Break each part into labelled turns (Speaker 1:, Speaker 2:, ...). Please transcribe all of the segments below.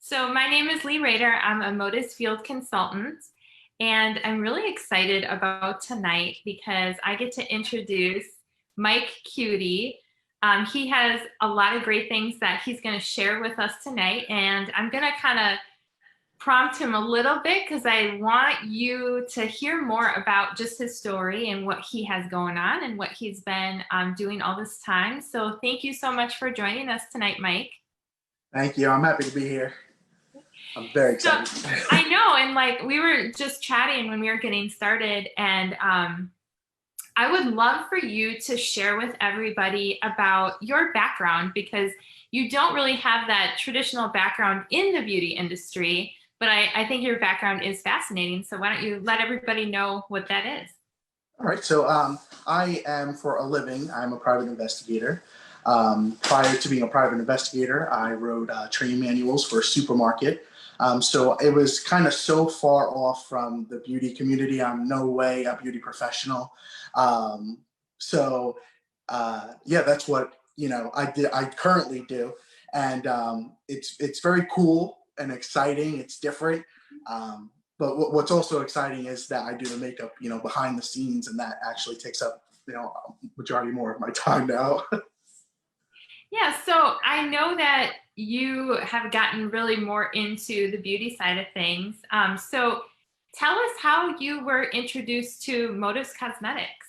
Speaker 1: So my name is Lee Rader. I'm a Modus Field consultant, and I'm really excited about tonight because I get to introduce Mike Keute. He has a lot of great things that he's going to share with us tonight, and I'm going to kind of prompt him a little bit because I want you to hear more about just his story and what he has going on and what he's been doing all this time. So thank you so much for joining us tonight, Mike.
Speaker 2: Thank you. I'm happy to be here. I'm very
Speaker 1: So
Speaker 2: excited.
Speaker 1: I know, and like we were just chatting when we were getting started, and I would love for you to share with everybody about your background because you don't really have that traditional background in the beauty industry, but I think your background is fascinating. So why don't you let everybody know what that is?
Speaker 2: All right. So I am, for a living, I'm a private investigator. Prior to being a private investigator, I wrote training manuals for a supermarket. So it was kind of so far off from the beauty community. I'm no way a beauty professional. Um, so yeah, that's what I did. I currently do, and it's very cool and exciting. It's different. But what's also exciting is that I do the makeup, behind the scenes, and that actually takes up, majority more of my time now.
Speaker 1: Yeah, so I know that you have gotten really more into the beauty side of things. So tell us how you were introduced to Modus Cosmetics.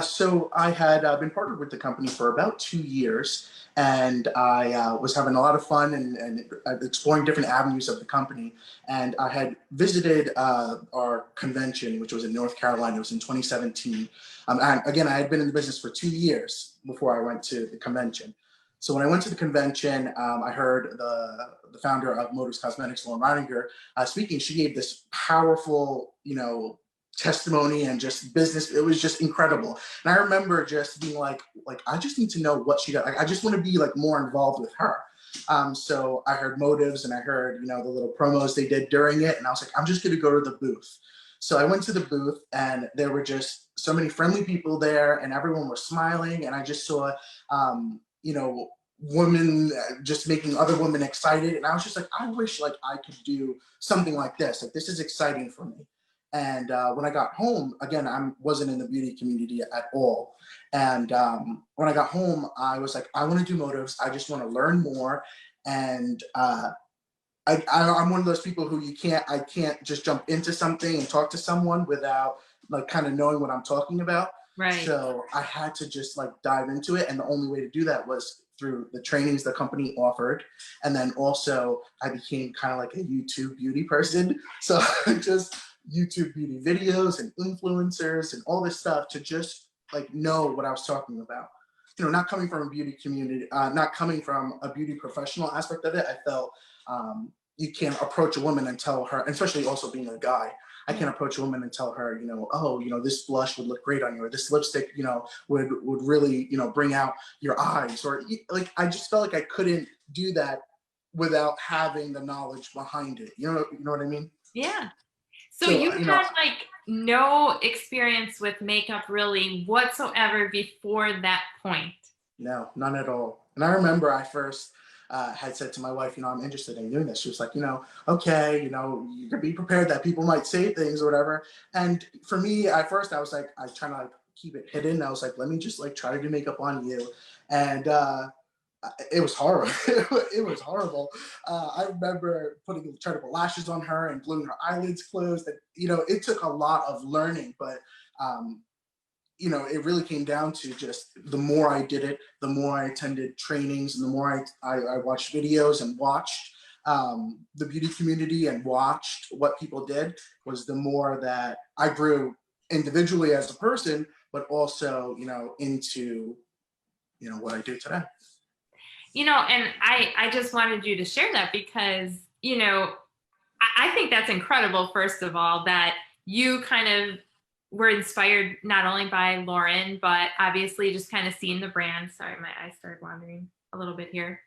Speaker 2: So I had been partnered with the company for about 2 years, and I was having a lot of fun and exploring different avenues of the company. And I had visited our convention, which was in North Carolina. It was in 2017. And again, I had been in the business for 2 years before I went to the convention. So when I went to the convention, I heard the founder of Modus Cosmetics, Lauren Reininger, speaking. She gave this powerful, testimony and just business. It was just incredible. And I remember just being like I just need to know what she does. Like, I just want to be like more involved with her. So I heard motives and I heard, the little promos they did during it. And I was like, I'm just going to go to the booth. So I went to the booth and there were just so many friendly people there and everyone was smiling. And I just saw, women just making other women excited. And I was just like, I wish like I could do something like this. Like, this is exciting for me. And when I got home, again, I wasn't in the beauty community at all. And when I got home, I was like, I want to do motives. I just want to learn more. And I'm one of those people who I can't just jump into something and talk to someone without like kind of knowing what I'm talking about.
Speaker 1: Right.
Speaker 2: So I had to just like dive into it. And the only way to do that was through the trainings the company offered. And then also I became kind of like a YouTube beauty person. So just YouTube beauty videos and influencers and all this stuff to just like know what I was talking about. Not coming from a beauty community, not coming from a beauty professional aspect of it, I felt you can't approach a woman and tell her, especially also being a guy, I can't approach a woman and tell her, this blush would look great on you, or this lipstick, would really, bring out your eyes, or like, I just felt like I couldn't do that without having the knowledge behind it. You know what I mean?
Speaker 1: Yeah. So you had like no experience with makeup really whatsoever before that point.
Speaker 2: No, none at all. And I remember I first had said to my wife, I'm interested in doing this. She was like, okay, you can be prepared that people might say things or whatever. And for me, at first, I was like, I try to like keep it hidden. I was like, let me just like try to do makeup on you. And it was horrible. It was horrible. I remember trying to put lashes on her and gluing her eyelids closed. And, it took a lot of learning, but it really came down to just the more I did it, the more I attended trainings, and the more I watched videos and watched the beauty community and watched what people did, was the more that I grew individually as a person, but also, into, what I do today.
Speaker 1: And I just wanted you to share that because, I think that's incredible, first of all, that you kind of were inspired not only by Lauren, but obviously just kind of seeing the brand. Sorry, my eyes started wandering a little bit here.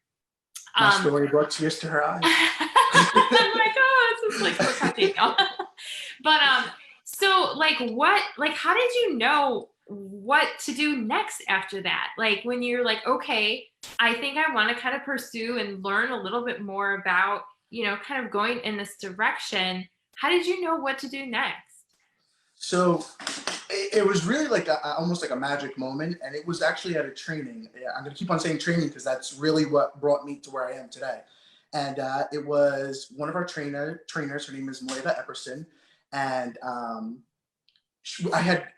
Speaker 2: My story brought tears to her eyes.
Speaker 1: I'm like, oh, this is like so touching. But so like how did you know what to do next after that? Like when you're like, okay, I think I want to kind of pursue and learn a little bit more about, kind of going in this direction, how did you know what to do next?
Speaker 2: So it was really like almost like a magic moment, and it was actually at a training. Yeah, I'm gonna keep on saying training because that's really what brought me to where I am today. And it was one of our trainers. Her name is Moeda Epperson, and I had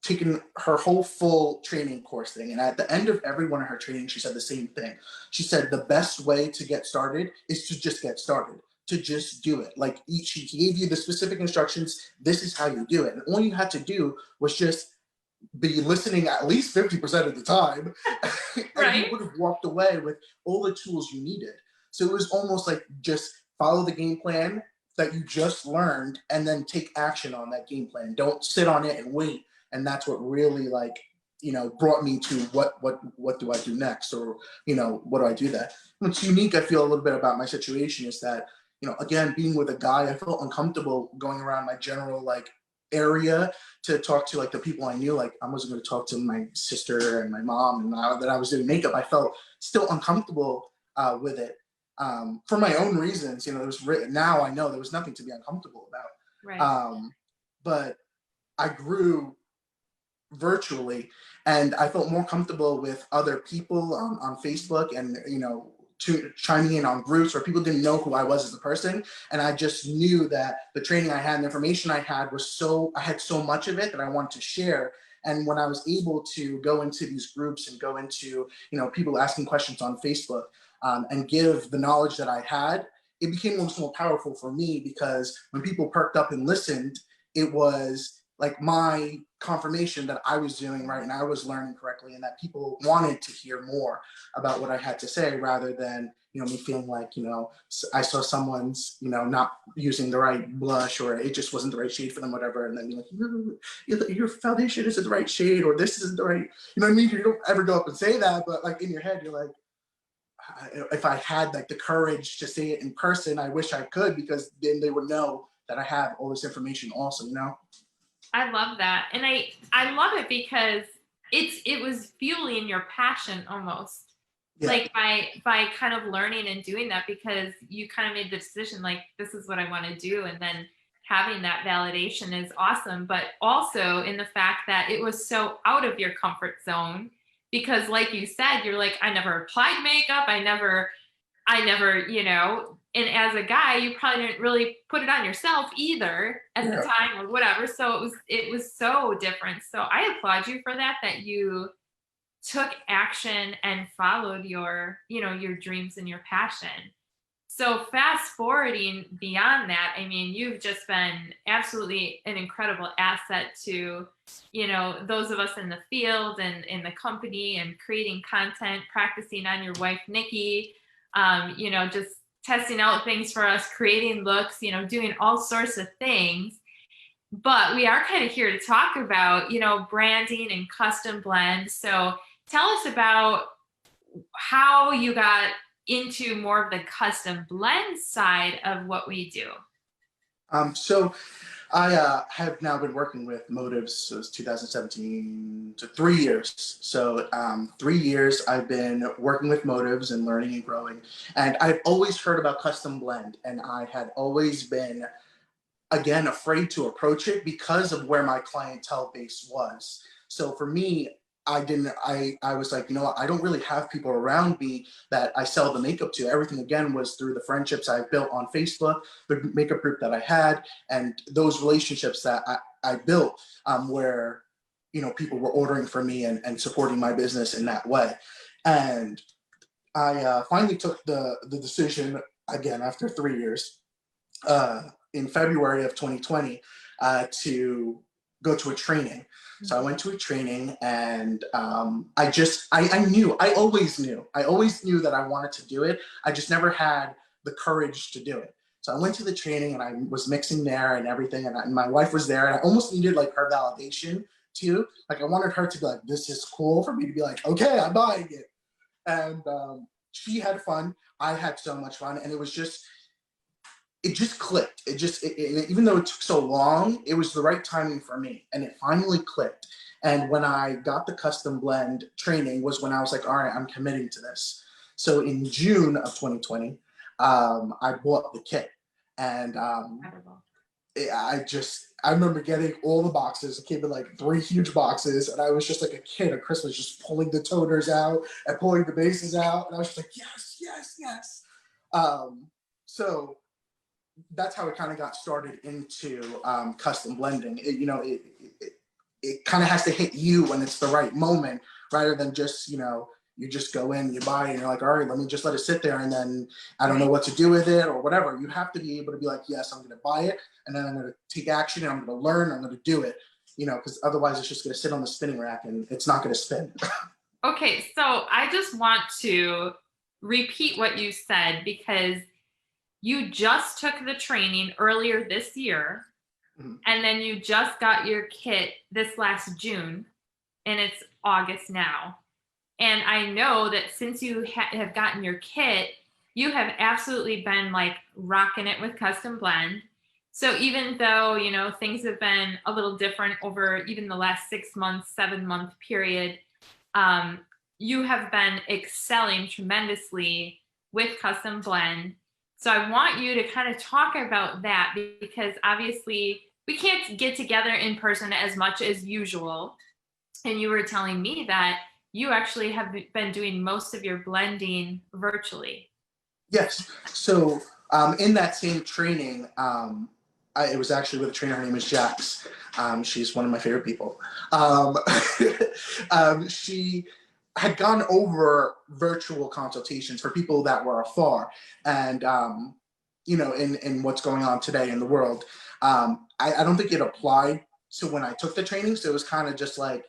Speaker 2: taken her whole full training course thing. And at the end of every one of her trainings, she said the same thing. She said the best way to get started is to just get started, to just do it. Like she gave you the specific instructions. This is how you do it. And all you had to do was just be listening at least 50% of the time. And you
Speaker 1: Right?
Speaker 2: would have walked away with all the tools you needed. So it was almost like just follow the game plan that you just learned and then take action on that game plan. Don't sit on it and wait. And that's what really like, brought me to what do I do next? Or, what do I do that? What's unique, I feel a little bit about my situation is that, again, being with a guy, I felt uncomfortable going around my general like area to talk to like the people I knew. Like I wasn't going to talk to my sister and my mom, and now that I was doing makeup, I felt still uncomfortable with it for my own reasons. There was now I know there was nothing to be uncomfortable about.
Speaker 1: Right.
Speaker 2: But I grew virtually, and I felt more comfortable with other people on Facebook, and to chiming in on groups where people didn't know who I was as a person. And I just knew that the training I had and the information I had I had so much of it that I wanted to share. And when I was able to go into these groups and go into, people asking questions on Facebook and give the knowledge that I had, it became almost more powerful for me, because when people perked up and listened, it was like my confirmation that I was doing right and I was learning correctly, and that people wanted to hear more about what I had to say, rather than me feeling like I saw someone's not using the right blush, or it just wasn't the right shade for them, whatever, and then be like, your foundation isn't the right shade, or this isn't the right, what I mean? You don't ever go up and say that, but like in your head you're like, if I had like the courage to say it in person, I wish I could, because then they would know that I have all this information also.
Speaker 1: I love that. And I love it because it was fueling your passion almost.
Speaker 2: Yeah.
Speaker 1: Like by kind of learning and doing that, because you kind of made the decision like this is what I want to do, and then having that validation is awesome, but also in the fact that it was so out of your comfort zone, because like you said, you're like, I never applied makeup, I never, and as a guy, you probably didn't really put it on yourself either at the
Speaker 2: Yeah.
Speaker 1: time or whatever. So it was so different. So I applaud you for that you took action and followed your dreams and your passion. So fast forwarding beyond that, I mean, you've just been absolutely an incredible asset to, those of us in the field and in the company, and creating content, practicing on your wife, Nikki, just testing out things for us, creating looks, doing all sorts of things. But we are kind of here to talk about, branding and custom blends. So tell us about how you got into more of the custom blend side of what we do.
Speaker 2: So I have now been working with Motives since 2017 to 3 years. So 3 years I've been working with Motives and learning and growing. And I've always heard about custom blend, and I had always been, again, afraid to approach it because of where my clientele base was. So for me, I was like, what, I don't really have people around me that I sell the makeup to. Everything, again, was through the friendships I built on Facebook, the makeup group that I had, and those relationships that I built, where, people were ordering from me and supporting my business in that way. And I finally took the decision, again, after 3 years, in February of 2020, to go to a training. So I went to a training, and I always knew that I wanted to do it. I just never had the courage to do it. So I went to the training, and I was mixing there and everything, and my wife was there, and I almost needed like her validation too. Like I wanted her to be like, this is cool, for me to be like, okay, I'm buying it. And she had fun. I had so much fun, and it just clicked. Even though it took so long, it was the right timing for me, and it finally clicked. And when I got the custom blend training was when I was like, all right, I'm committing to this. So in June of 2020, I bought the kit. And
Speaker 1: Incredible.
Speaker 2: I remember getting all the boxes. It came in like 3 huge boxes, and I was just like a kid at Christmas, just pulling the toners out and pulling the bases out, and I was just like, yes, yes, yes. So that's how it kind of got started into custom blending. It kind of has to hit you when it's the right moment, rather than just, you just go in, you buy it, and you're like, all right, let me just let it sit there, and then I don't know what to do with it or whatever. You have to be able to be like, yes, I'm going to buy it, and then I'm going to take action, and I'm going to learn, I'm going to do it, because otherwise it's just going to sit on the spinning rack and it's not going to spin.
Speaker 1: Okay, so I just want to repeat what you said, because you just took the training earlier this year, and then you just got your kit this last June, and it's August now. And I know that since you have gotten your kit, you have absolutely been like rocking it with Custom Blend. So even though, things have been a little different over even the last 6 months, 7-month period, you have been excelling tremendously with Custom Blend. So I want you to kind of talk about that, because obviously we can't get together in person as much as usual. And you were telling me that you actually have been doing most of your blending virtually.
Speaker 2: Yes. So in that same training, it was actually with a trainer. Her name is Jax. She's one of my favorite people. She had gone over virtual consultations for people that were afar, and in what's going on today in the world. I don't think it applied to when I took the training, so it was kind of just like,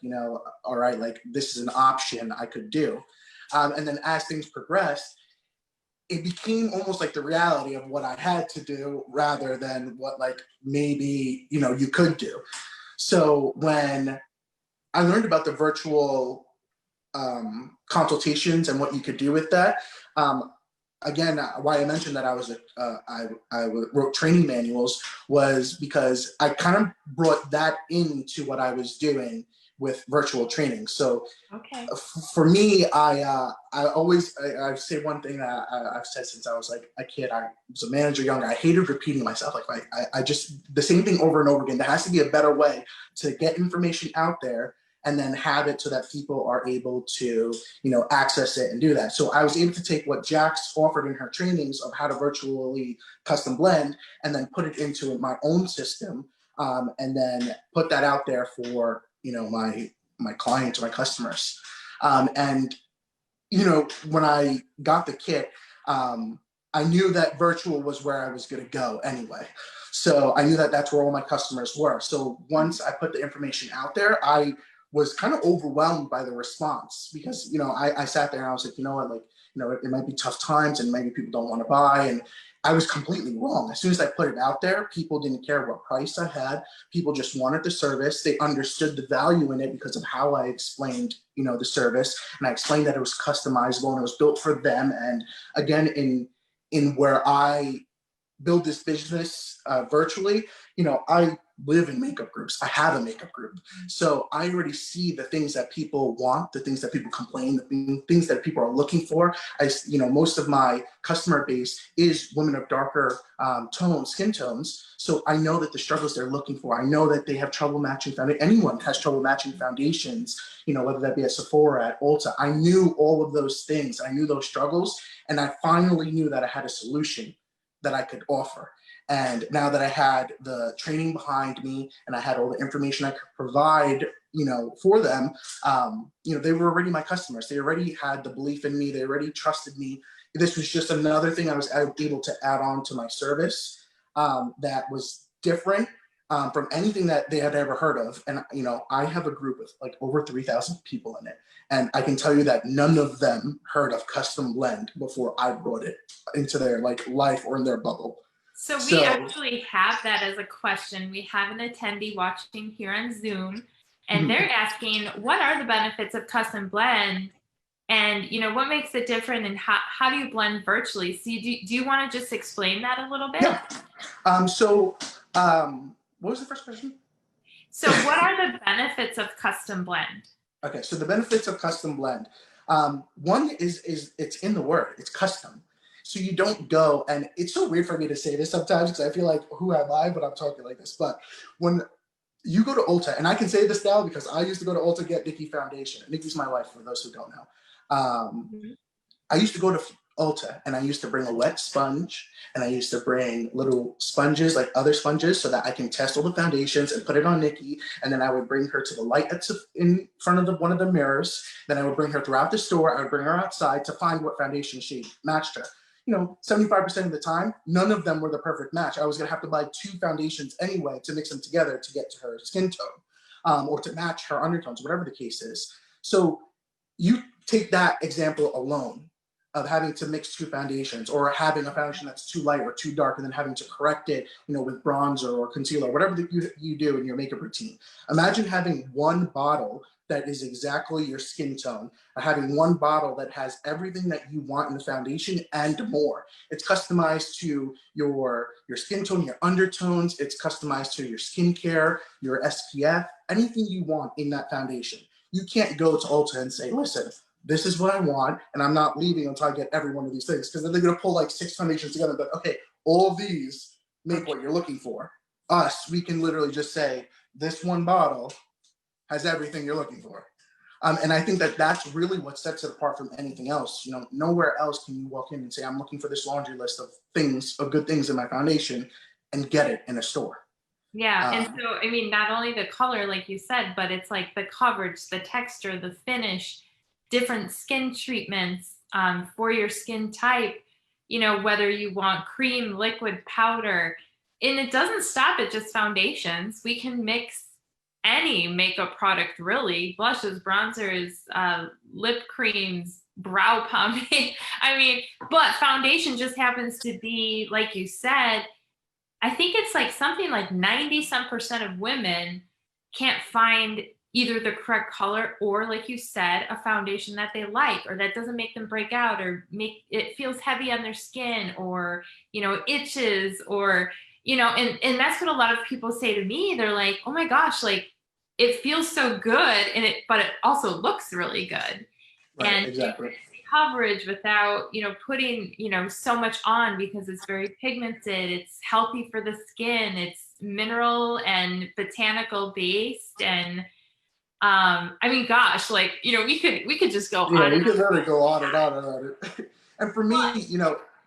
Speaker 2: all right, like this is an option I could do. And then as things progressed, it became almost like the reality of what I had to do rather than what like maybe, you could do. So when I learned about the virtual consultations and what you could do with that, again, why I mentioned that I wrote training manuals was because I kind of brought that into what I was doing with virtual training. So
Speaker 1: okay.
Speaker 2: For me, I say one thing that I've said since I was like a kid. I was a manager younger. I hated repeating myself. Like I just the same thing over and over again. There has to be a better way to get information out there and then have it so that people are able to, access it and do that. So I was able to take what Jax offered in her trainings of how to virtually custom blend and then put it into my own system, and then put that out there for, my clients or my customers. And when I got the kit, I knew that virtual was where I was going to go anyway. So I knew that that's where all my customers were. So once I put the information out there, I was kind of overwhelmed by the response, because, I sat there and I was like, it might be tough times and maybe people don't want to buy. And I was completely wrong. As soon as I put it out there, people didn't care what price I had. People just wanted the service. They understood the value in it because of how I explained, the service. And I explained that it was customizable and it was built for them. And again, in where I build this business virtually, I live in makeup groups. I have a makeup group. So I already see the things that people want, the things that people complain, the things that people are looking for. Most of my customer base is women of darker skin tones. So I know that the struggles they're looking for, I know that they have trouble matching foundation. Anyone has trouble matching foundations, whether that be at Sephora, at Ulta. I knew all of those things. I knew those struggles. And I finally knew that I had a solution that I could offer. And now that I had the training behind me and I had all the information I could provide, for them, they were already my customers. They already had the belief in me. They already trusted me. This was just another thing I was able to add on to my service that was different from anything that they had ever heard of. And, I have a group with like over 3,000 people in it. And I can tell you that none of them heard of Custom Blend before I brought it into their life or in their bubble.
Speaker 1: So we actually have that as a question. We have an attendee watching here on Zoom, and they're asking, what are the benefits of Custom Blend? And, what makes it different, and how do you blend virtually? So do you want to just explain that a little bit?
Speaker 2: Yeah. What was the first question?
Speaker 1: So what are the benefits of Custom Blend?
Speaker 2: Okay, so the benefits of Custom Blend. One is it's in the word, it's custom. So you don't go, and it's so weird for me to say this sometimes because I feel like, who am I? But I'm talking like this. But when you go to Ulta, and I can say this now because I used to go to Ulta to get Nikki foundation. Nikki's my wife, for those who don't know.
Speaker 1: Mhm.
Speaker 2: I used to go to Ulta and I used to bring a wet sponge and I used to bring little sponges, like other sponges, so that I can test all the foundations and put it on Nikki. And then I would bring her to the light that's in front of one of the mirrors. Then I would bring her throughout the store. I would bring her outside to find what foundation shade matched her. 75% of the time, none of them were the perfect match. I was going to have to buy two foundations anyway to mix them together to get to her skin tone, or to match her undertones, whatever the case is. So you take that example alone of having to mix two foundations, or having a foundation that's too light or too dark and then having to correct it, with bronzer or concealer, whatever that you do in your makeup routine. Imagine having one bottle that is exactly your skin tone, or having one bottle that has everything that you want in the foundation and more. It's customized to your skin tone, your undertones. It's customized to your skincare, your SPF, anything you want in that foundation. You can't go to Ulta and say, listen, this is what I want, and I'm not leaving until I get every one of these things, because then they're going to pull like 6 foundations together. But okay, all of these make what you're looking for. Us, we can literally just say, this one bottle has everything you're looking for. And I think that that's really what sets it apart from anything else. Nowhere else can you walk in and say, I'm looking for this laundry list of things, of good things in my foundation, and get it in a store.
Speaker 1: Yeah. And so, I mean, not only the color, like you said, but it's like the coverage, the texture, the finish, different skin treatments for your skin type, whether you want cream, liquid, powder. And it doesn't stop at just foundations. We can mix any makeup product, really: blushes, bronzers, lip creams, brow pomade. I mean, but foundation just happens to be, like you said, I think it's like something like 90% of women can't find either the correct color or, like you said, a foundation that they like, or that doesn't make them break out, or make it feels heavy on their skin, or itches, or and that's what a lot of people say to me. They're like, oh my gosh, like, it feels so good, but it also looks really good.
Speaker 2: Right,
Speaker 1: And
Speaker 2: exactly.
Speaker 1: coverage without putting so much on, because it's very pigmented, it's healthy for the skin, it's mineral and botanical based. And I mean, gosh, like, we could just go
Speaker 2: Yeah,
Speaker 1: on
Speaker 2: we
Speaker 1: and
Speaker 2: could
Speaker 1: on.
Speaker 2: literally go on and on and on. And for me,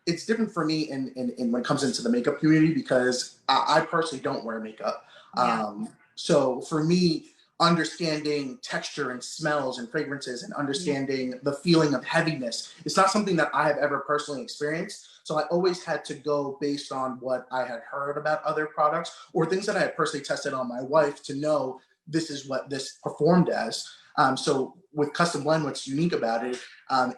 Speaker 2: it's different for me in when it comes into the makeup community, because I personally don't wear makeup.
Speaker 1: Yeah.
Speaker 2: So for me, understanding texture and smells and fragrances and understanding the feeling of heaviness, it's not something that I have ever personally experienced. So I always had to go based on what I had heard about other products, or things that I had personally tested on my wife, to know this is what this performed as. So with Custom Blend, what's unique about it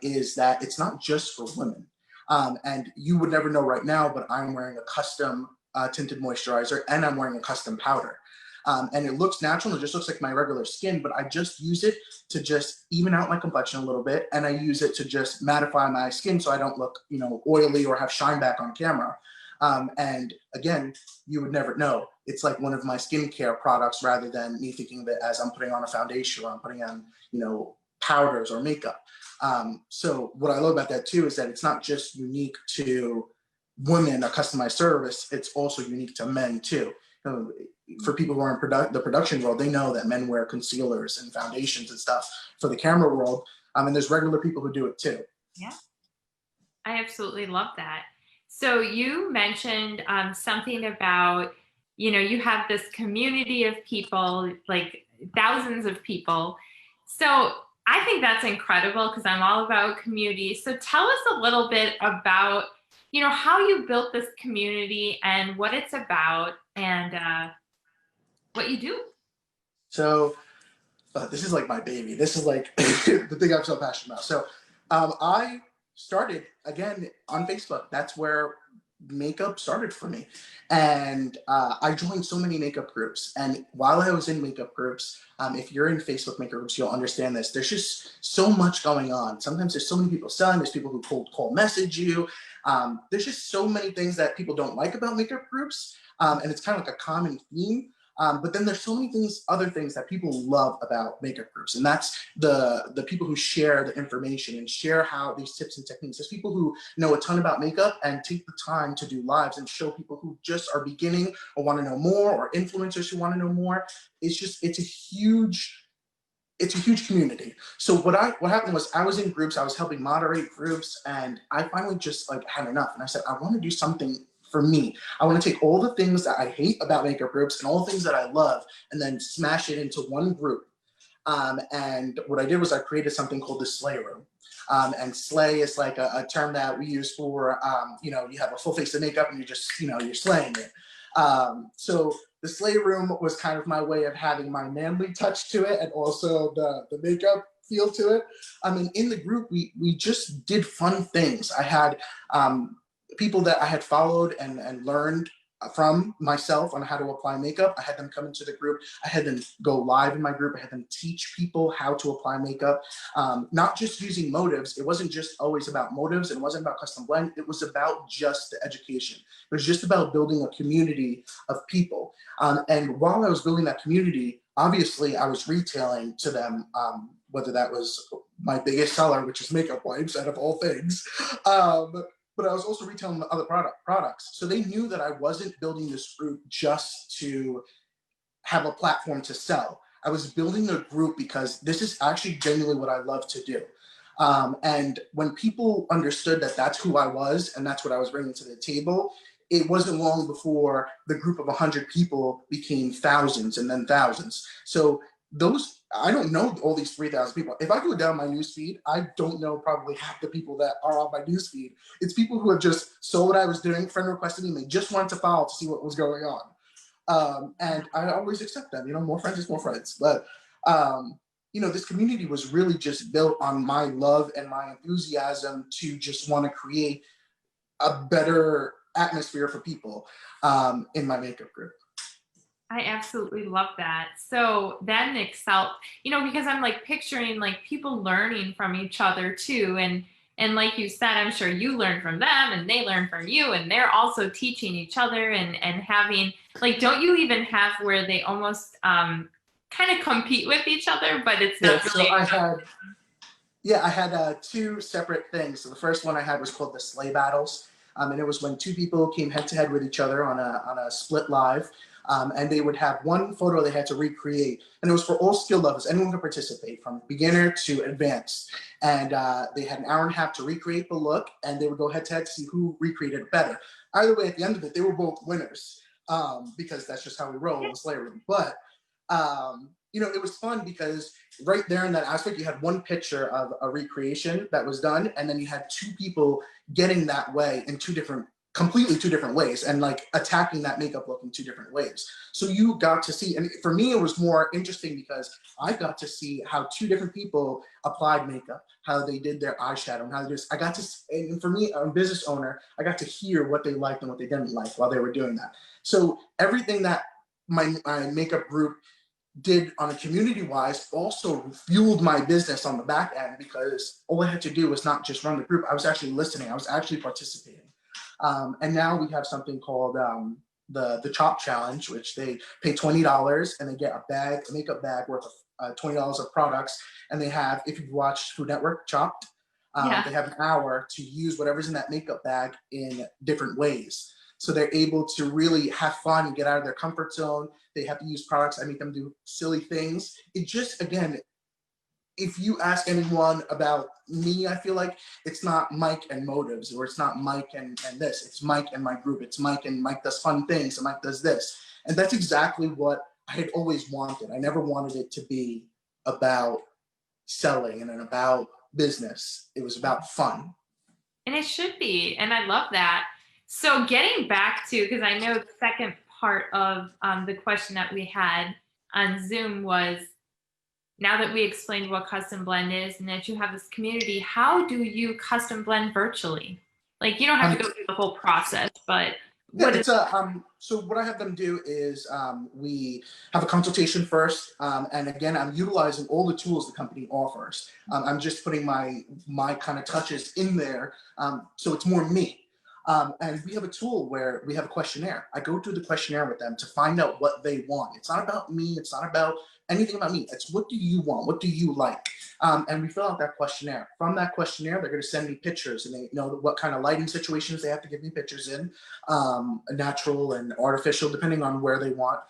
Speaker 2: is that it's not just for women. And you would never know right now, but I'm wearing a custom tinted moisturizer, and I'm wearing a custom powder. And it looks natural, it just looks like my regular skin, but I just use it to just even out my complexion a little bit. And I use it to just mattify my skin so I don't look, oily or have shine back on camera. And again, you would never know. It's like one of my skincare products, rather than me thinking of it as I'm putting on a foundation or I'm putting on, powders or makeup. So what I love about that too is that it's not just unique to women, a customized service, it's also unique to men too. For people who are in the production world, they know that men wear concealers and foundations and stuff for the camera world. And there's regular people who do it too.
Speaker 1: Yeah, I absolutely love that. So you mentioned something about, you have this community of people, like thousands of people. So I think that's incredible, because I'm all about community. So tell us a little bit about, how you built this community and what it's about, and what you do.
Speaker 2: So this is like my baby. This is like the thing I'm so passionate about. So I started again on Facebook. That's where makeup started for me. And I joined so many makeup groups. And while I was in makeup groups, if you're in Facebook makeup groups, you'll understand this. There's just so much going on. Sometimes there's so many people selling. There's people who cold call message you. There's just so many things that people don't like about makeup groups. And it's kind of like a common theme. But then there's so many things, other things that people love about makeup groups, and that's the people who share the information and share how these tips and techniques. There's people who know a ton about makeup and take the time to do lives and show people who just are beginning or want to know more, or influencers who want to know more. It's a huge community. So what happened was, I was in groups, I was helping moderate groups, and I finally just like had enough. And I said, I want to do something for me. I want to take all the things that I hate about makeup groups and all the things that I love, and then smash it into one group. And what I did was I created something called the Slay Room. And slay is like a term that we use for, you have a full face of makeup and you're slaying it. So the Slay Room was kind of my way of having my manly touch to it, and also the makeup feel to it. I mean, in the group, we just did fun things. I had people that I had followed and learned from myself on how to apply makeup. I had them come into the group. I had them go live in my group. I had them teach people how to apply makeup, not just using motives. It wasn't just always about motives. It wasn't about custom blend. It was about just the education. It was just about building a community of people. And while I was building that community, obviously I was retailing to them, whether that was my biggest seller, which is makeup wipes out of all things. But I was also retailing other products. So they knew that I wasn't building this group just to have a platform to sell. I was building a group because this is actually genuinely what I love to do. And when people understood that that's who I was and that's what I was bringing to the table, it wasn't long before the group of 100 people became thousands and then thousands. So I don't know all these 3,000 people. If I go down my newsfeed, I don't know probably half the people that are on my newsfeed. It's people who have just saw what I was doing, friend requested me, and they just wanted to follow to see what was going on. And I always accept them. More friends is more friends. But this community was really just built on my love and my enthusiasm to just want to create a better atmosphere for people in my makeup group.
Speaker 1: I absolutely love that. So then Excel, because I'm like picturing like people learning from each other too. And like you said, I'm sure you learn from them and they learn from you, and they're also teaching each other and having like, don't you even have where they almost kind of compete with each other, but it's not really.
Speaker 2: So I had two separate things. So the first one I had was called the Slay Battles. And it was when two people came head to head with each other on a split live. And they would have one photo they had to recreate. And it was for all skill levels. Anyone could participate, from beginner to advanced. And they had an hour and a half to recreate the look, and they would go head to head to see who recreated it better. Either way, at the end of it, they were both winners, because that's just how we roll in the Slayer Room. But, it was fun because right there in that aspect, you had one picture of a recreation that was done, and then you had two people getting that way in completely two different ways, and like attacking that makeup look in two different ways. So you got to see, and for me, it was more interesting because I got to see how two different people applied makeup, how they did their eyeshadow, and and for me, a business owner, I got to hear what they liked and what they didn't like while they were doing that. So everything that my makeup group did on a community-wise also fueled my business on the back end, because all I had to do was not just run the group. I was actually listening. I was actually participating. And now we have something called the Chop Challenge, which they pay $20 and they get a makeup bag worth of $20 of products. And they have, if you've watched Food Network Chopped, they have an hour to use whatever's in that makeup bag in different ways. So they're able to really have fun and get out of their comfort zone. They have to use products. I make them do silly things. It just, again, if you ask anyone about me, I feel like it's not Mike and motives, or it's not Mike and this. It's Mike and my group. It's Mike and Mike does fun things, and Mike does this. And that's exactly what I had always wanted. I never wanted it to be about selling and about business. It was about fun.
Speaker 1: And it should be. And I love that. So getting back to, because I know the second part of the question that we had on Zoom was, now that we explained what custom blend is and that you have this community, how do you custom blend virtually? Like, you don't have to go through the whole process, but
Speaker 2: so what I have them do is we have a consultation first, and again, I'm utilizing all the tools the company offers. I'm just putting my kind of touches in there, so it's more me. And we have a tool where we have a questionnaire. I go through the questionnaire with them to find out what they want. It's not about me. It's not about anything about me. It's what do you want? What do you like? And we fill out that questionnaire. From that questionnaire, they're going to send me pictures, and they know what kind of lighting situations they have to give me pictures in, natural and artificial, depending on where they want.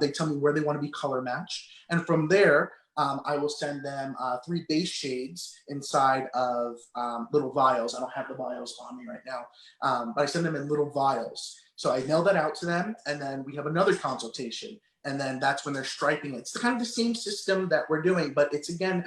Speaker 2: They tell me where they want to be color matched. And from there, I will send them 3 base shades inside of little vials. I don't have the vials on me right now, but I send them in little vials. So I mail that out to them, and then we have another consultation. And then that's when they're striping it. It's kind of the same system that we're doing, but it's again,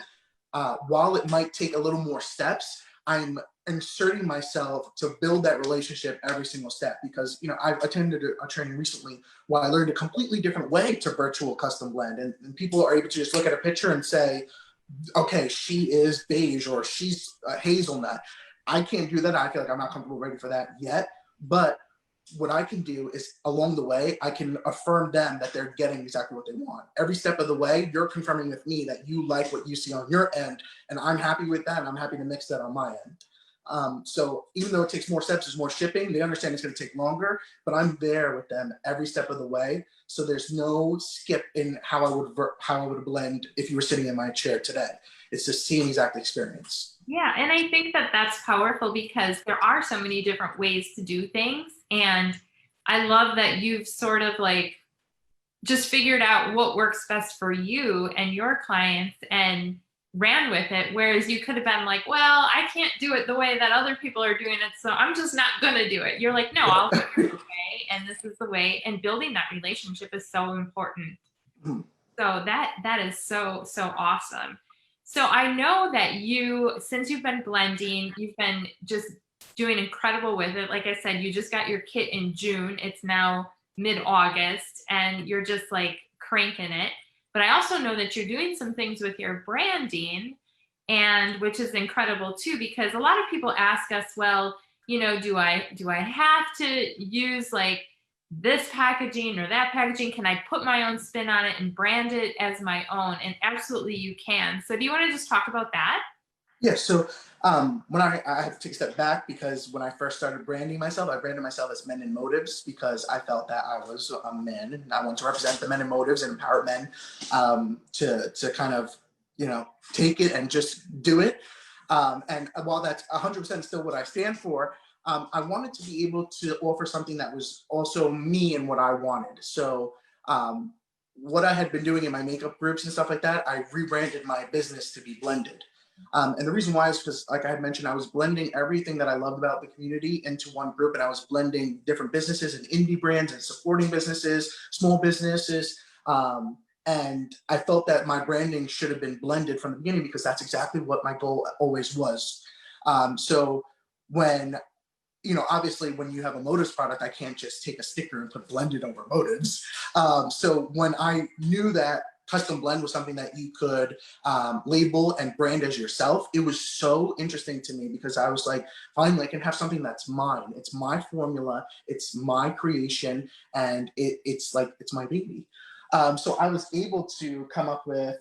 Speaker 2: while it might take a little more steps, I'm inserting myself to build that relationship every single step, because I've attended a training recently where I learned a completely different way to virtual custom blend, and people are able to just look at a picture and say, okay, she is beige or she's hazelnut. I can't do that. I feel like I'm not comfortable ready for that yet, but what I can do is along the way, I can affirm them that they're getting exactly what they want. Every step of the way, you're confirming with me that you like what you see on your end, and I'm happy with that, and I'm happy to mix that on my end. So even though it takes more steps, there's more shipping, they understand it's going to take longer, but I'm there with them every step of the way. So there's no skip in how I would blend if you were sitting in my chair today. It's the same exact experience.
Speaker 1: Yeah, and I think that that's powerful because there are so many different ways to do things. And I love that you've sort of like just figured out what works best for you and your clients and ran with it. Whereas you could have been like, well, I can't do it the way that other people are doing it, so I'm just not going to do it. You're like, no, I'll figure the way, and this is the way. And building that relationship is so important. So that is so awesome. So I know that since you've been blending, you've been just doing incredible with it. Like I said, you just got your kit in June. It's now mid-August, and you're just like cranking it. But I also know that you're doing some things with your branding, and which is incredible too, because a lot of people ask us, well, do I have to use like this packaging or that packaging? Can I put my own spin on it and brand it as my own? And absolutely you can. So do you want to just talk about that?
Speaker 2: Yeah, so when I have to take a step back, because when I first started branding myself, I branded myself as Men in Motives because I felt that I was a man and I want to represent the men in motives and empower men to kind of, take it and just do it. And while that's 100% still what I stand for, I wanted to be able to offer something that was also me and what I wanted. So what I had been doing in my makeup groups and stuff like that, I rebranded my business to be Blended. And the reason why is because, like I had mentioned, I was blending everything that I loved about the community into one group, and I was blending different businesses and indie brands and supporting businesses, small businesses. And I felt that my branding should have been blended from the beginning because that's exactly what my goal always was. So when obviously when you have a motives product, I can't just take a sticker and put Blended over motives. So when I knew that custom blend was something that you could label and brand as yourself, it was so interesting to me because I was like, finally, I can have something that's mine. It's my formula, it's my creation, and it's my baby. So I was able to come up with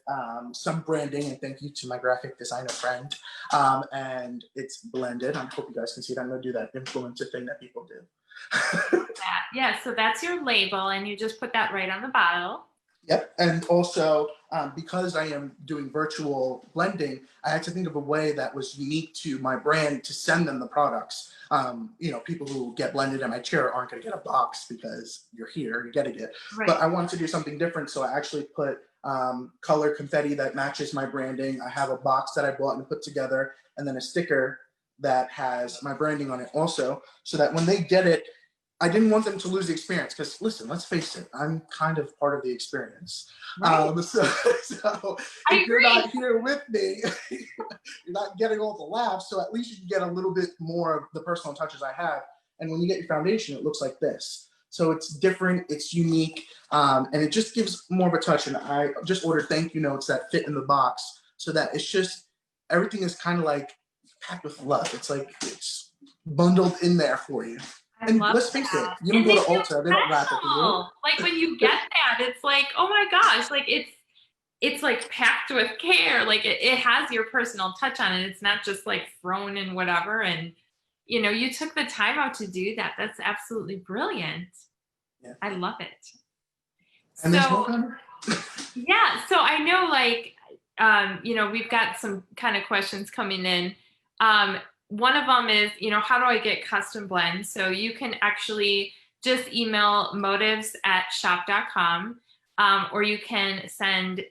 Speaker 2: some branding, and thank you to my graphic designer friend. And it's Blended. I hope you guys can see it. I'm going to do that influencer thing that people do.
Speaker 1: Yeah, so that's your label, and you just put that right on the bottle.
Speaker 2: Yep. And also, because I am doing virtual blending, I had to think of a way that was unique to my brand to send them the products. People who get blended in my chair aren't going to get a box because you're here, you're getting it. Right. But I wanted to do something different. So I actually put color confetti that matches my branding. I have a box that I bought and put together, and then a sticker that has my branding on it also, so that when they get it, I didn't want them to lose the experience because, listen, let's face it, I'm kind of part of the experience. Right. So if you're not here with me, you're not getting all the laughs. So at least you can get a little bit more of the personal touches I have. And when you get your foundation, it looks like this. So it's different, it's unique, and it just gives more of a touch. And I just ordered thank you notes that fit in the box so that it's just, everything is kind of like packed with love. It's like it's bundled in there for you. And let's face it, you don't go to Ulta, they don't wrap it for you.
Speaker 1: Like when you get that, it's like, oh my gosh, like it's like packed with care. Like it has your personal touch on it. It's not just like thrown in whatever. And you took the time out to do that. That's absolutely brilliant.
Speaker 2: Yeah.
Speaker 1: I love it.
Speaker 2: And there's more
Speaker 1: So,
Speaker 2: coming.
Speaker 1: yeah, so I know like, we've got some kind of questions coming in. One of them is, how do I get custom blends? So you can actually just email motives@shop.com, or you can send,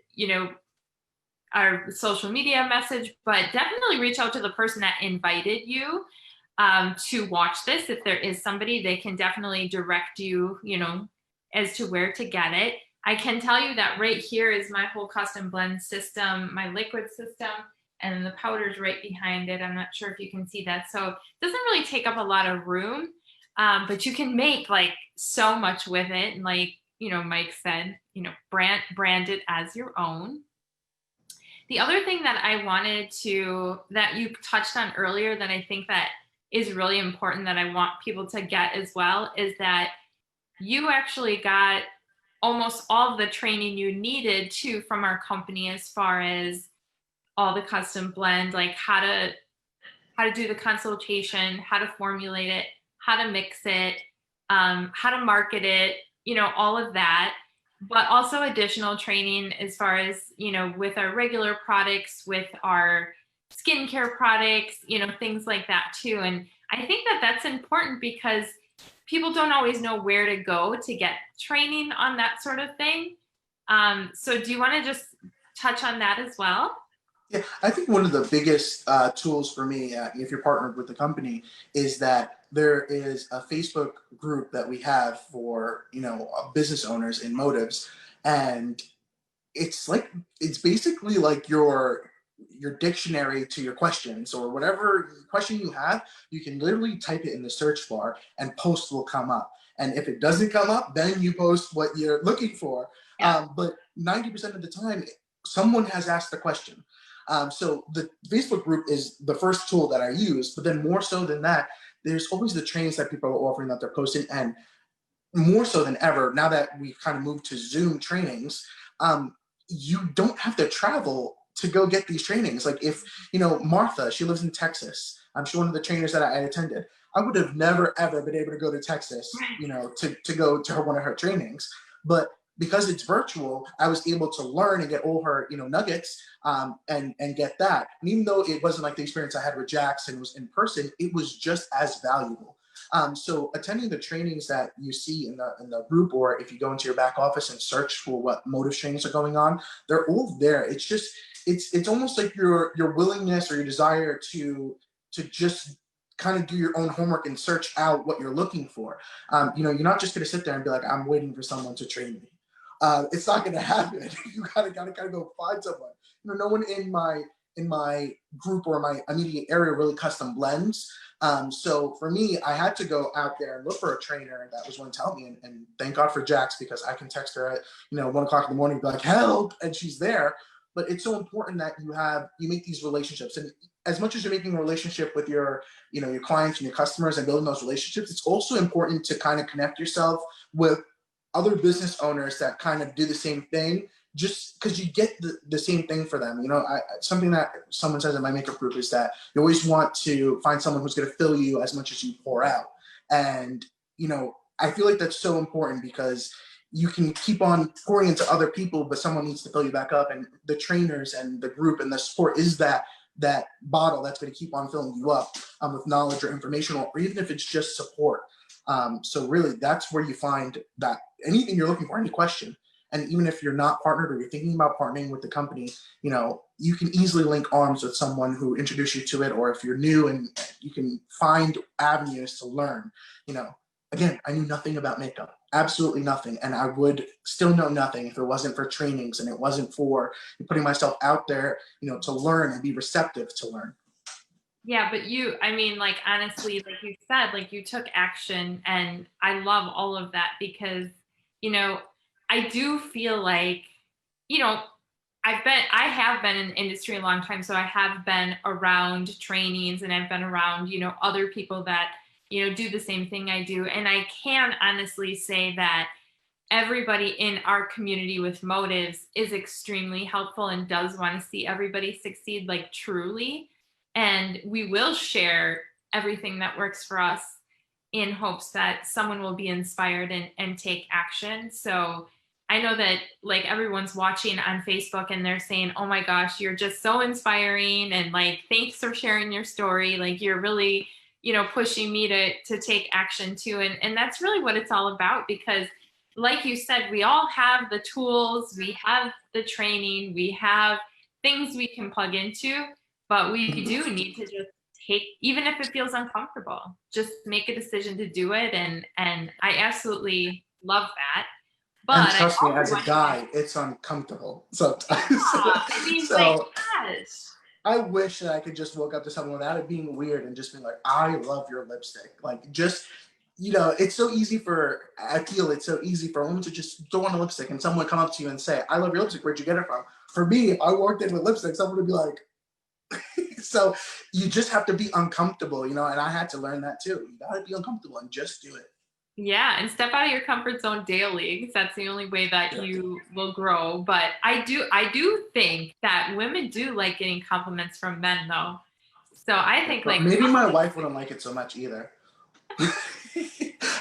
Speaker 1: our social media message, but definitely reach out to the person that invited you to watch this. If there is somebody, they can definitely direct you, as to where to get it. I can tell you that right here is my whole custom blend system, my liquid system, and the powder's right behind it. I'm not sure if you can see that. So it doesn't really take up a lot of room, but you can make like so much with it. And like, Mike said, brand it as your own. The other thing that that you touched on earlier that I think that is really important that I want people to get as well is that you actually got almost all of the training you needed to from our company as far as all the custom blend, like how to do the consultation, how to formulate it, how to mix it, how to market it, all of that. But also additional training as far as, with our regular products, with our skincare products, things like that too. And I think that that's important because people don't always know where to go to get training on that sort of thing. So do you want to just touch on that as well?
Speaker 2: Yeah, I think one of the biggest tools for me, if you're partnered with the company, is that there is a Facebook group that we have for business owners in motives, and it's basically like your dictionary to your questions or whatever question you have. You can literally type it in the search bar, and post will come up. And if it doesn't come up, then you post what you're looking for.
Speaker 1: Yeah.
Speaker 2: But 90% of the time, someone has asked the question. So the Facebook group is the first tool that I use, but then more so than that, there's always the trainings that people are offering that they're posting, and more so than ever, now that we've kind of moved to Zoom trainings, you don't have to travel to go get these trainings. Like if, Martha, she lives in Texas. She's one of the trainers that I attended. I would have never, ever been able to go to Texas, to go to one of her trainings. But because it's virtual, I was able to learn and get all her, nuggets, and get that. And even though it wasn't like the experience I had with Jax and it was in person, it was just as valuable. So attending the trainings that you see in the group, or if you go into your back office and search for what motive trainings are going on, they're all there. It's just it's almost like your willingness or your desire to just kind of do your own homework and search out what you're looking for. You're not just going to sit there and be like, I'm waiting for someone to train me. It's not going to happen. You gotta go find someone. No one in my group or my immediate area really custom blends. So for me, I had to go out there and look for a trainer that was going to help me. And thank God for Jax, because I can text her at 1 o'clock in the morning, and be like, help, and she's there. But it's so important that you make these relationships. And as much as you're making a relationship with your clients and your customers and building those relationships, it's also important to kind of connect yourself with other business owners that kind of do the same thing, just because you get the same thing for them. Something that someone says in my makeup group is that you always want to find someone who's going to fill you as much as you pour out. And, I feel like that's so important, because you can keep on pouring into other people, but someone needs to fill you back up. And the trainers and the group and the support is that bottle that's going to keep on filling you up, with knowledge or information, or even if it's just support. So really, that's where you find that anything you're looking for, any question. And even if you're not partnered or you're thinking about partnering with the company, you can easily link arms with someone who introduced you to it. Or if you're new, and you can find avenues to learn. Again, I knew nothing about makeup, absolutely nothing. And I would still know nothing if it wasn't for trainings and it wasn't for putting myself out there, to learn and be receptive to learn.
Speaker 1: Yeah, but like honestly, like you said, like you took action, and I love all of that because, I do feel like, I have been in the industry a long time, so I have been around trainings and I've been around, other people that, do the same thing I do. And I can honestly say that everybody in our community with motives is extremely helpful and does want to see everybody succeed, like truly. And we will share everything that works for us in hopes that someone will be inspired and take action. So I know that like everyone's watching on Facebook and they're saying, oh my gosh, you're just so inspiring. And like, thanks for sharing your story. Like you're really, pushing me to take action too. And that's really what it's all about, because like you said, we all have the tools, we have the training, we have things we can plug into, but we do need to just take, even if it feels uncomfortable, just make a decision to do it. And I absolutely love that.
Speaker 2: And
Speaker 1: But I
Speaker 2: trust me,
Speaker 1: also
Speaker 2: as a
Speaker 1: want you to,
Speaker 2: guy, it's uncomfortable sometimes.
Speaker 1: I mean, like,
Speaker 2: So
Speaker 1: gosh.
Speaker 2: I wish that I could just walk up to someone without it being weird and just be like, I love your lipstick. Like, just, it's so easy I feel it's so easy for a woman to just throw on a lipstick and someone come up to you and say, I love your lipstick. Where'd you get it from? For me, if I walked in with lipstick, someone would be like, so you just have to be uncomfortable, and I had to learn that too. You got to be uncomfortable and just do it.
Speaker 1: Yeah, and step out of your comfort zone daily, because that's the only way that
Speaker 2: Yeah.
Speaker 1: you will grow. But I do think that women do like getting compliments from men, though. So I think
Speaker 2: But
Speaker 1: like
Speaker 2: maybe my wife wouldn't like it so much either.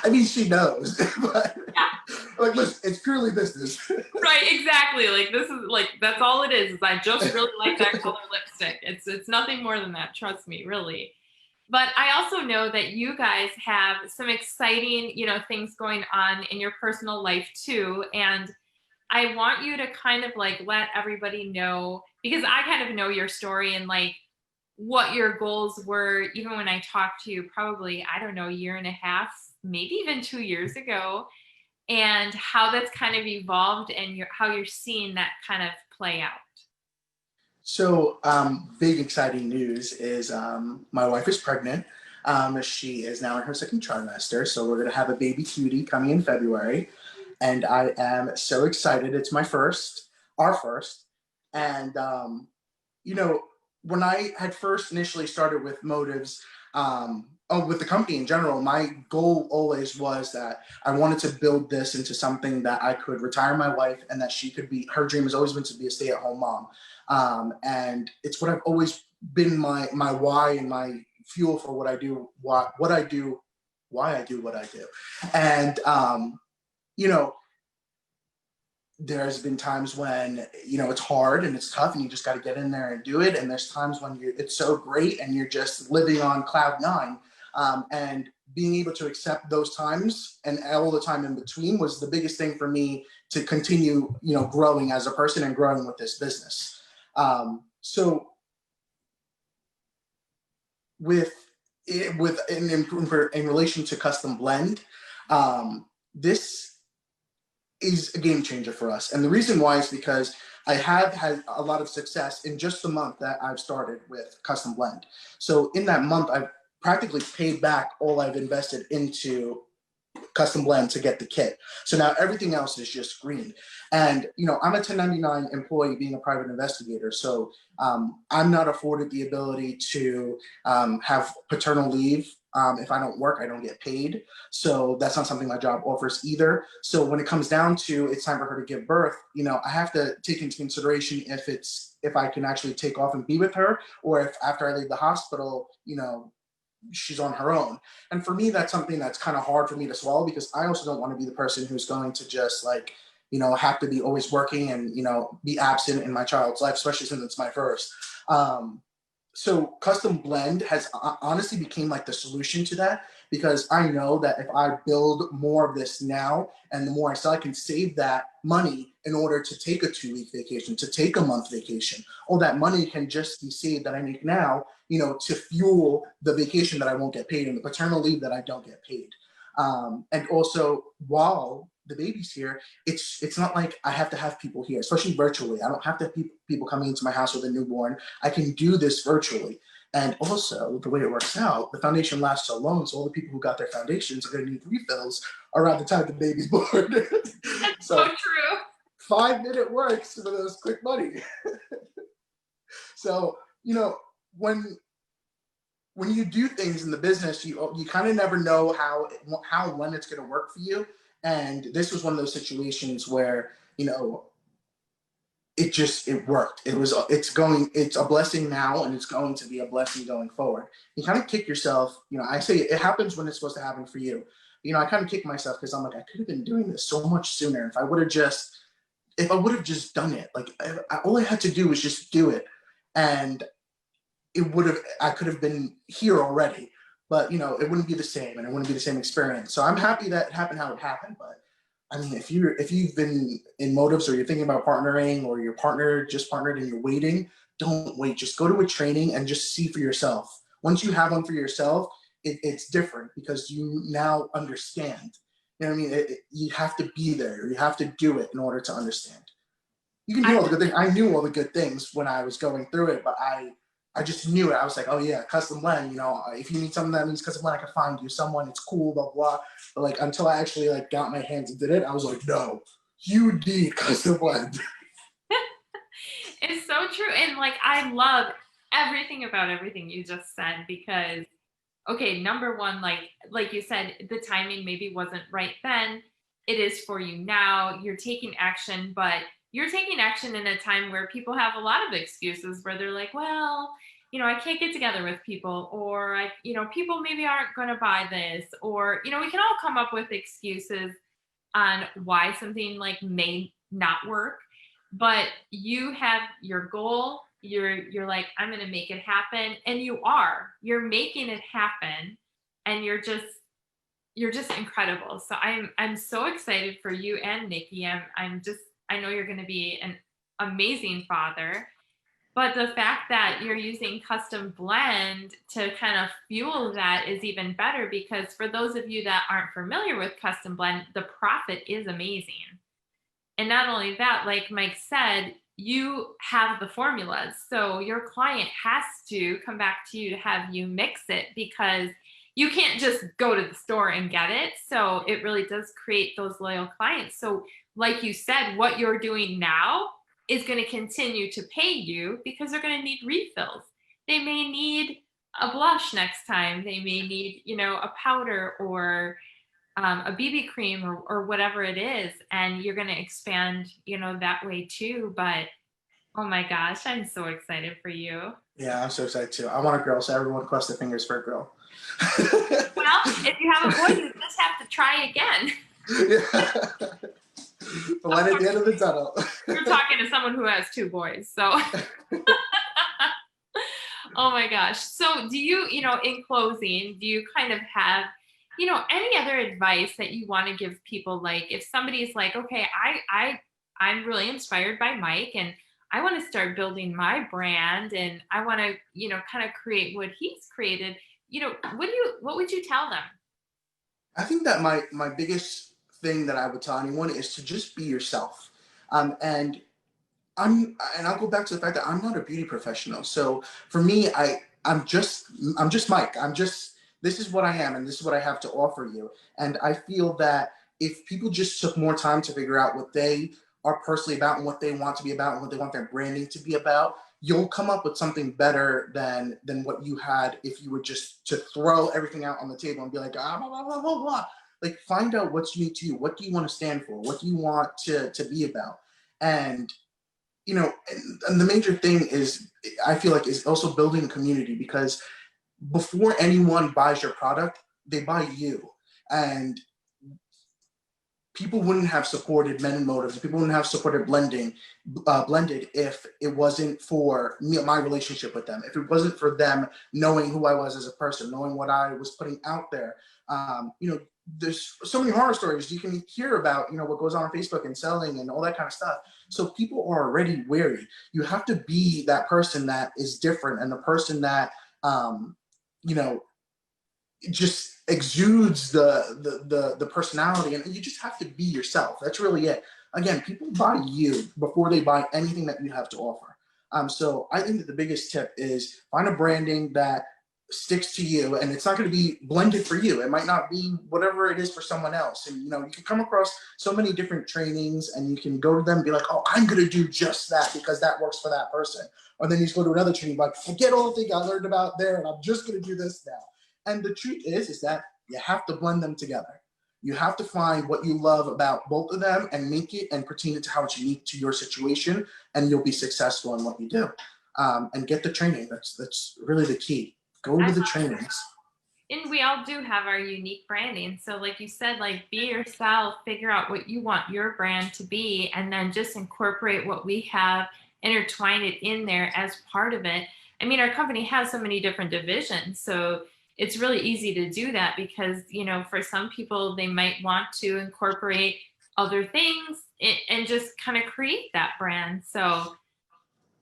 Speaker 2: I mean, she knows, but like, listen, it's purely business.
Speaker 1: right, exactly. Like this is like that's all it is I just really like that color lipstick. It's nothing more than that, trust me, really. But I also know that you guys have some exciting, things going on in your personal life too. And I want you to kind of like let everybody know, because I kind of know your story and like what your goals were, even when I talked to you probably, I don't know, a year and a half, maybe even 2 years ago, and how that's kind of evolved and how you're seeing that kind of play out.
Speaker 2: So, big exciting news is my wife is pregnant. She is now in her second trimester, so we're gonna have a baby cutie coming in February, and I am so excited. It's our first, and you know, when I had first initially started with Motives, with the company in general, my goal always was that I wanted to build this into something that I could retire my wife and that she could be, her dream has always been to be a stay-at-home mom. And it's what I've always been my why and my fuel for what I do, what I do, why I do what I do. And, you know, there's been times when it's hard and it's tough and you just got to get in there and do it, and there's times when it's so great and you're just living on cloud nine, and being able to accept those times and all the time in between was the biggest thing for me to continue growing as a person and growing with this business. So with in relation to Custom Blend, this is a game changer for us. And the reason why is because I have had a lot of success in just the month that I've started with Custom Blend. So in that month, I've practically paid back all I've invested into Custom Blend to get the kit. So now everything else is just green. And, I'm a 1099 employee being a private investigator. So I'm not afforded the ability to have paternal leave. If I don't work, I don't get paid. So that's not something my job offers either. So when it comes down to it's time for her to give birth, I have to take into consideration if I can actually take off and be with her, or if after I leave the hospital, she's on her own. And for me, that's something that's kind of hard for me to swallow, because I also don't want to be the person who's going to just have to be always working and, be absent in my child's life, especially since it's my first. So Custom Blend has honestly became like the solution to that, because I know that if I build more of this now and the more I sell, I can save that money in order to take a 2-week vacation, to take a month vacation. All that money can just be saved that I make now, to fuel the vacation that I won't get paid and the paternal leave that I don't get paid. And also, while the baby's here, it's not like I have to have people here, especially virtually. I don't have to have people coming into my house with a newborn. I can do this virtually. And also, the way it works out, the foundation lasts so long, so all the people who got their foundations are going to need refills around the time the baby's born.
Speaker 1: That's
Speaker 2: So
Speaker 1: so true.
Speaker 2: 5-minute works for those quick money. So, when you do things in the business, you kind of never know how when it's going to work for you. And this was one of those situations where it worked. It's a blessing now, and it's going to be a blessing going forward. You kind of kick yourself, I say it happens when it's supposed to happen for you. I kind of kick myself because I'm like, I could have been doing this so much sooner if I would have just done it. Like all I had to do was just do it, and I could have been here already, but it wouldn't be the same, and it wouldn't be the same experience. So I'm happy that it happened how it happened. But I mean, if you've been in motives, or you're thinking about partnering, or your partner just partnered and you're waiting, don't wait. Just go to a training and just see for yourself. Once you have one for yourself, it's different because you now understand. You know what I mean? You have to be there. You have to do it in order to understand. You can do all the good things. I knew all the good things when I was going through it, but I just knew it. I was like, oh yeah, custom blend. If you need something that means custom blend, I can find you someone. It's cool, blah blah. But like until I actually like got my hands and did it, I was like, no, you need custom blend.
Speaker 1: It's so true, and like I love everything about everything you just said because, okay, number one, like you said, the timing maybe wasn't right then. It is for you now. You're taking action, but you're taking action in a time where people have a lot of excuses where they're like, well, I can't get together with people, or people maybe aren't going to buy this, or, we can all come up with excuses on why something like may not work, but you have your goal. You're like, I'm going to make it happen. And you're making it happen. And you're just incredible. So I'm so excited for you and Nikki. I know you're going to be an amazing father, but the fact that you're using custom blend to kind of fuel that is even better, because for those of you that aren't familiar with custom blend, the profit is amazing. And not only that, like Mike said, you have the formulas. So your client has to come back to you to have you mix it, because you can't just go to the store and get it. So it really does create those loyal clients. So like you said, what you're doing now is going to continue to pay you because they're going to need refills. They may need a blush next time. They may need, a powder or a BB cream or whatever it is. And you're going to expand, that way too. But oh my gosh, I'm so excited for you.
Speaker 2: Yeah, I'm so excited too. I want a girl, so everyone cross their fingers for a girl.
Speaker 1: Well, if you have a boy, you just have to try again.
Speaker 2: Yeah. The light at the end of the tunnel.
Speaker 1: You're talking to someone who has two boys, so. Oh my gosh. So do you, in closing, do you kind of have, any other advice that you want to give people? Like if somebody's like, okay, I'm really inspired by Mike and I want to start building my brand and I want to, kind of create what he's created, what would you tell them?
Speaker 2: I think that my biggest thing that I would tell anyone is to just be yourself. And I'll go back to the fact that I'm not a beauty professional. So for me, I'm just Mike. This is what I am, and this is what I have to offer you. And I feel that if people just took more time to figure out what they are personally about and what they want to be about and what they want their branding to be about, you'll come up with something better than what you had if you were just to throw everything out on the table and be like, blah, blah, blah, blah, blah. Like find out what's unique to you. What do you want to stand for? What do you want to be about? And and the major thing is, I feel like, is also building a community, because before anyone buys your product, they buy you. And people wouldn't have supported Men and Motives. People wouldn't have supported Blended if it wasn't for me, my relationship with them. If it wasn't for them knowing who I was as a person, knowing what I was putting out there. There's so many horror stories you can hear about, what goes on Facebook and selling and all that kind of stuff. So people are already wary. You have to be that person that is different and the person that, just exudes the personality, and you just have to be yourself. That's really it. Again, people buy you before they buy anything that you have to offer. So I think that the biggest tip is find a branding that sticks to you, and it's not going to be blended for you. It might not be whatever it is for someone else. And you can come across so many different trainings, and you can go to them and be like, oh, I'm going to do just that because that works for that person. Or then you just go to another training like, forget all the things I learned about there, and I'm just going to do this now. And the truth is that you have to blend them together. You have to find what you love about both of them and make it and pertain it to how it's unique to your situation, and you'll be successful in what you do. And get the training. That's really the key. Go to the trainings.
Speaker 1: And we all do have our unique branding. So like you said, like be yourself, figure out what you want your brand to be, and then just incorporate what we have, intertwine it in there as part of it. I mean, our company has so many different divisions. So it's really easy to do that because, you know, for some people, they might want to incorporate other things and just kind of create that brand. So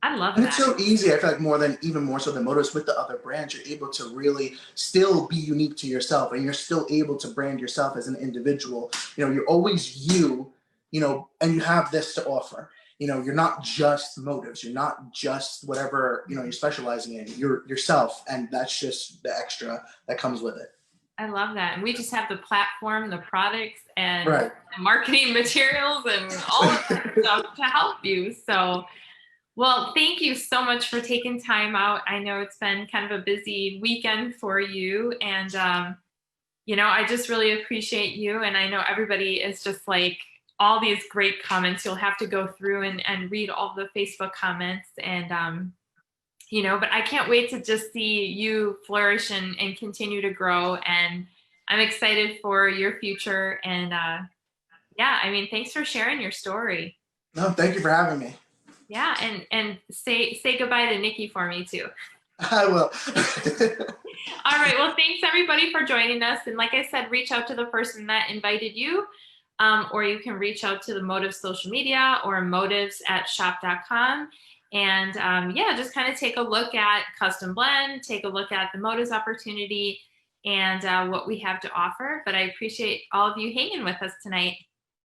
Speaker 1: I love
Speaker 2: And it's
Speaker 1: that.
Speaker 2: so easy. I feel like even more so than motives with the other brands, you're able to really still be unique to yourself, and you're still able to brand yourself as an individual. You know, you're always you, you know, and you have this to offer. You know, you're not just motives. You're not just whatever, you know, you're specializing in. You're yourself, and that's just the extra that comes with it.
Speaker 1: I love that. And we just have the platform, the products, and
Speaker 2: Right.
Speaker 1: marketing materials and all of that stuff to help you. So, well, thank you so much for taking time out. I know it's been kind of a busy weekend for you. And, you know, I just really appreciate you. And I know everybody is just like all these great comments. You'll have to go through and read all the Facebook comments. And, you know, but I can't wait to just see you flourish and continue to grow. And I'm excited for your future. And yeah, I mean, thanks for sharing your story.
Speaker 2: No, thank you for having me.
Speaker 1: Yeah, and say goodbye to Nikki for me too.
Speaker 2: I will.
Speaker 1: All right, well, thanks everybody for joining us. And like I said, reach out to the person that invited you, or you can reach out to the Motives social media or motives@shop.com. And yeah, just kind of take a look at Custom Blend, take a look at the Motives opportunity and what we have to offer. But I appreciate all of you hanging with us tonight.